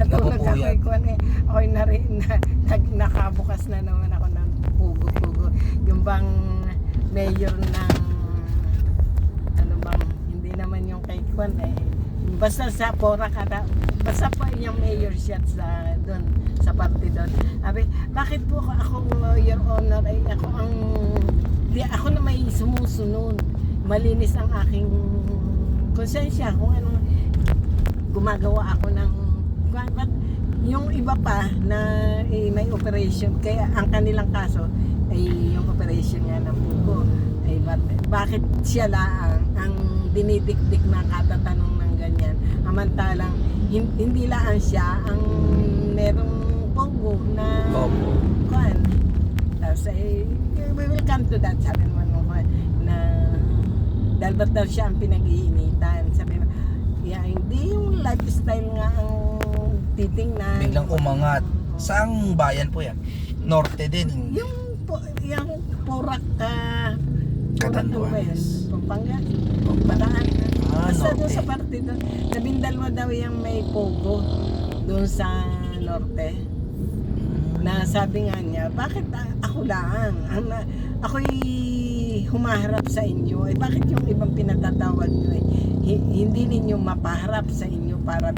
Natulog ako Napupuyat. ikuan eh. Ako'y nakabukas na naman ako ng pugo-pugo. Yung bang mayor ng ano bang hindi naman yung kay Kwan eh. Basta sa Porac ata, basta po yung mayor siya sa doon sa party doon. Sabi, bakit po ako your honor ay ako ang di ako na may sumusunod. Malinis ang aking konsensya kung ano gumagawa ako ng but yung iba pa na may operation kaya ang kanilang kaso ay yung operation nga ng pugo ay bakit siya lang ang dinidikdik na katatanong ng ganyan amantalang hindi lang siya ang merong pugo na Opo. kuan tapos ay we will come to that sabi naman mo na dahil ba't daw siya ang pinag-iinitan sabi mo yeah, hindi yung lifestyle nga ang titingnan. Biglang umangat. Saang bayan po yan? Norte din. Yung Porac Catanduanes. Pampanga. Bataan. Basta doon Norte. sa parte doon. Labindal mo daw yung may pogo doon sa Norte. Na sabi nga niya, bakit ako lang? Ako'y humaharap sa inyo. Eh, bakit yung ibang pinatatawag nyo eh? Hindi ninyo mapaharap sa inyo para